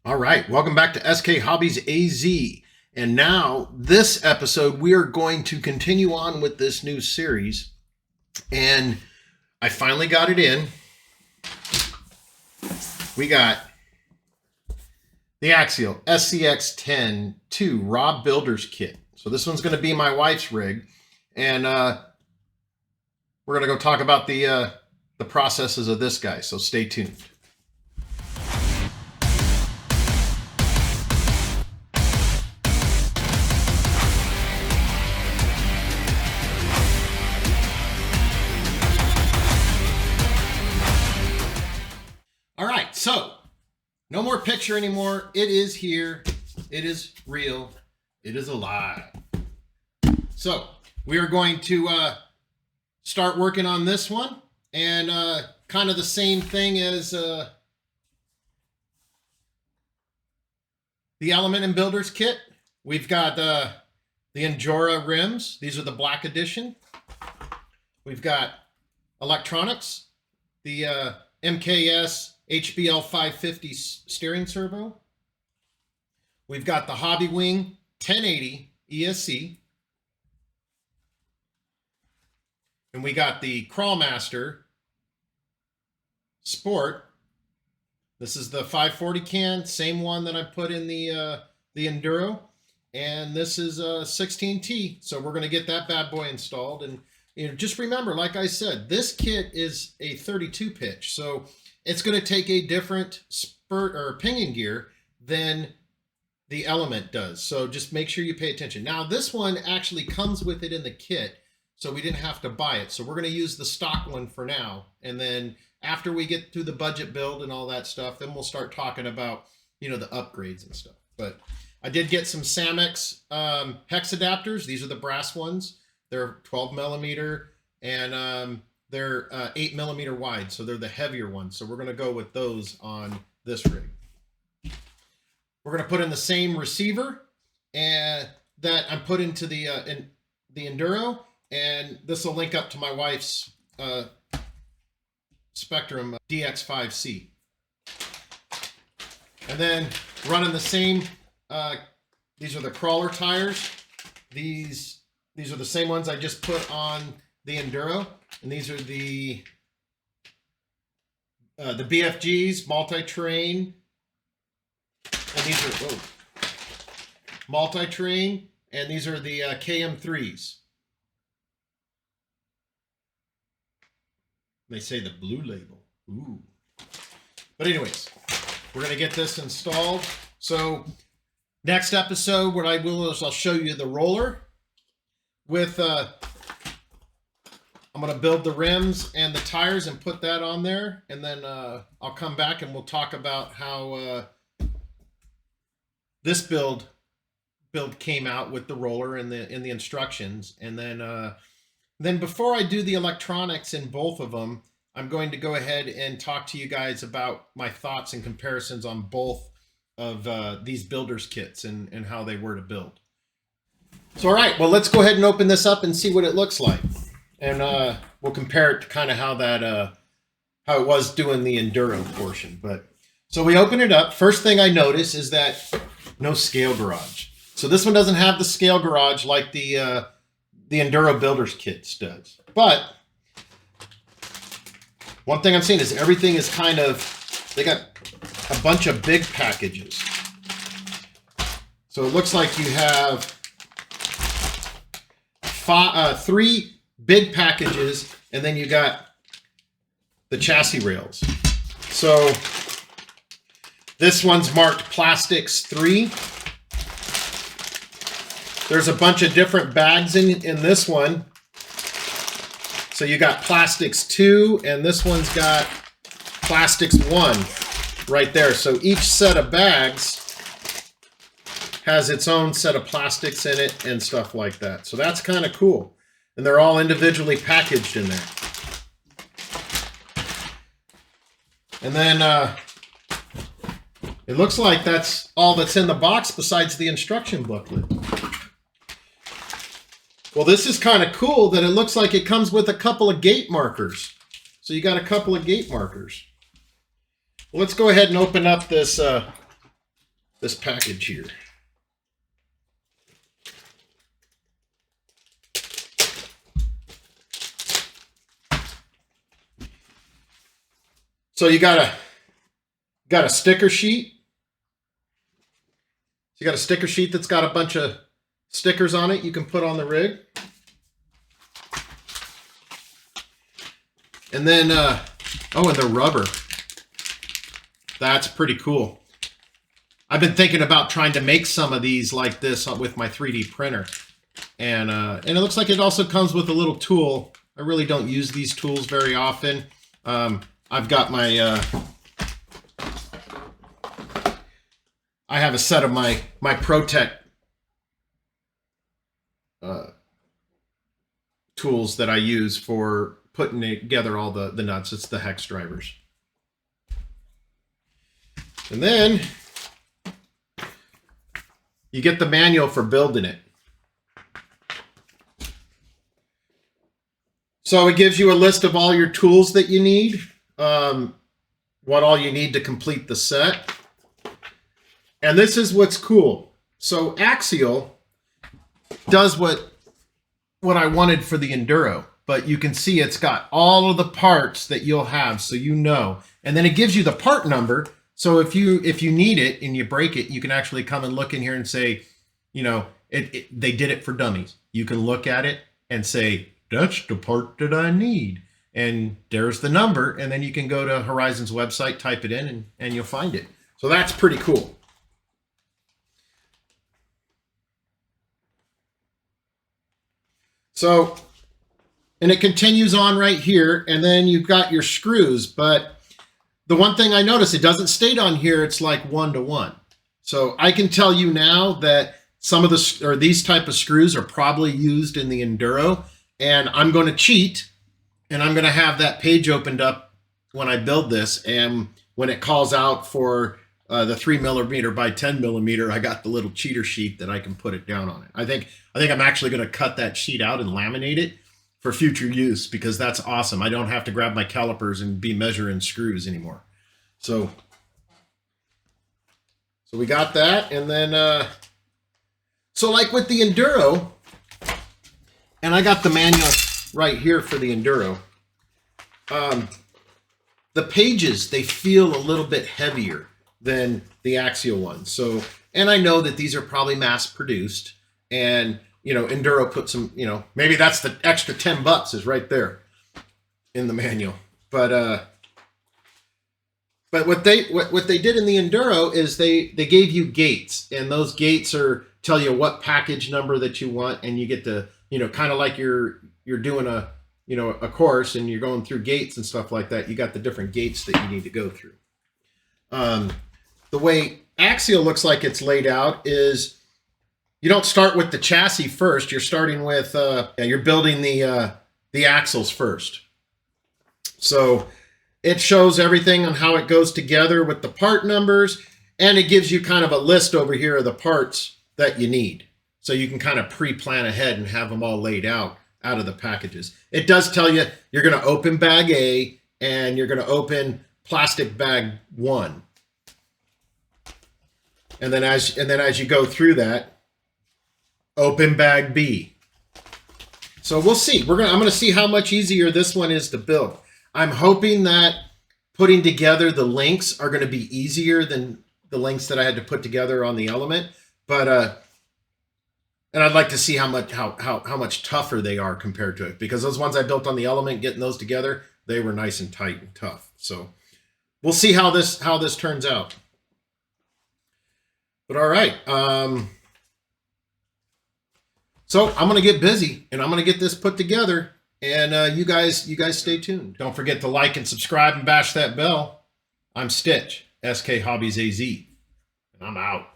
All right, welcome back to SK Hobbies AZ. And now, this episode, we are going to continue on with this new series. And I finally got it in. We got the Axial SCX10 2 Raw Builder's Kit. So this one's going to be my wife's rig. And we're going to go talk about the processes of this guy. So stay tuned. So, no more picture anymore. It is here. It is real. It is alive. So, we are going to start working on this one. And kind of the same thing as the Element and Builder's Kit. We've got the Endura rims. These are the black edition. We've got electronics. The MKS HBL 550 steering servo. We've got the Hobby Wing 1080 ESC. And we got the Crawlmaster Sport. This is the 540 can, same one that I put in the Enduro. And this is a 16T. So we're going to get that bad boy installed. And just remember, like I said, this kit is a 32 pitch. So it's going to take a different spurt or pinion gear than the Element does. So just make sure you pay attention. Now, this one actually comes with it in the kit, so we didn't have to buy it. So we're going to use the stock one for now. And then after we get through the budget build and all that stuff, then we'll start talking about, the upgrades and stuff. But I did get some Samex hex adapters. These are the brass ones. They're 12 millimeter and they're 8 millimeter wide, so they're the heavier ones. So we're going to go with those on this rig. We're going to put in the same receiver and that I put into the Enduro, and this will link up to my wife's Spectrum DX5C. And then running the same. These are the crawler tires. These are the same ones I just put on the Enduro. And these are the BFGs, multi-terrain. And these are multi-terrain. And these are the KM3s. They say the blue label. Ooh. But anyways, we're going to get this installed. So next episode, what I will is I'll show you the roller with... I'm going to build the rims and the tires and put that on there. And then I'll come back and we'll talk about how this build came out with the roller and the instructions. And then before I do the electronics in both of them, I'm going to go ahead and talk to you guys about my thoughts and comparisons on both of these builders kits and how they were to build. So, all right, well, let's go ahead and open this up and see what it looks like. And we'll compare it to kind of how it was doing the Enduro portion. But so we open it up. First thing I notice is that no scale garage. So this one doesn't have the scale garage like the Enduro Builders Kit does. But one thing I'm seeing is everything is kind of, they got a bunch of big packages. So it looks like you have 3 big packages, and then you got the chassis rails. So this one's marked Plastics 3. There's a bunch of different bags in this one. So you got Plastics 2, and this one's got Plastics 1 right there. So each set of bags has its own set of plastics in it and stuff like that. So that's kind of cool. And they're all individually packaged in there. And then it looks like that's all that's in the box besides the instruction booklet. Well, this is kind of cool that it looks like it comes with a couple of gate markers. So you got a couple of gate markers. Well, let's go ahead and open up this this package here. So you got a sticker sheet. So you got a sticker sheet that's got a bunch of stickers on it you can put on the rig. And then, oh, and the rubber. That's pretty cool. I've been thinking about trying to make some of these like this with my 3D printer. And it looks like it also comes with a little tool. I really don't use these tools very often. I've got my, I have a set of my ProTech tools that I use for putting together all the nuts. It's the hex drivers. And then you get the manual for building it. So it gives you a list of all your tools that you need, what all you need to complete the set. And this is what's cool. So Axial does what I wanted for the Enduro, but you can see it's got all of the parts that you'll have, so you know. And then it gives you the part number, so if you need it and you break it, you can actually come and look in here and say, you know, they did it for dummies. You can look at it and say, that's the part that I need. And there's the number, and then you can go to Horizon's website, type it in, and you'll find it. So that's pretty cool. So, and it continues on right here, and then you've got your screws, but the one thing I noticed, it doesn't state on here, it's like 1-to-1. So I can tell you now that some of these type of screws are probably used in the Enduro, and I'm going to cheat, and I'm going to have that page opened up when I build this, and when it calls out for the 3mm by 10mm, I got the little cheater sheet that I can put it down on it. I think I'm actually going to cut that sheet out and laminate it for future use, because that's awesome. I don't have to grab my calipers and be measuring screws anymore. So we got that, and then so like with the Enduro, and I got the manual right here for the Enduro. The pages, they feel a little bit heavier than the Axial ones. So, and I know that these are probably mass produced, and you know, Enduro put some, you know, maybe that's the extra $10 is right there in the manual. But what they did in the Enduro is they gave you gates, and those gates tell you what package number that you want, and you get to, you know, kind of like you're doing a course and you're going through gates and stuff like that. You got the different gates that you need to go through. The way Axial looks like it's laid out is you don't start with the chassis first. You're starting with you're building the axles first. So it shows everything on how it goes together with the part numbers, and it gives you kind of a list over here of the parts that you need. So you can kind of pre-plan ahead and have them all laid out of the packages. It does tell you you're going to open bag A and you're going to open plastic bag 1. And then as you go through that, open bag B. So we'll see. I'm going to see how much easier this one is to build. I'm hoping that putting together the links are going to be easier than the links that I had to put together on the Element, but and I'd like to see how much tougher they are compared to it, because those ones I built on the Element, getting those together, they were nice and tight and tough. So we'll see how this turns out. But all right, so I'm gonna get busy and I'm gonna get this put together, and you guys stay tuned. Don't forget to like and subscribe and bash that bell. I'm Stitch, SK Hobbies AZ, and I'm out.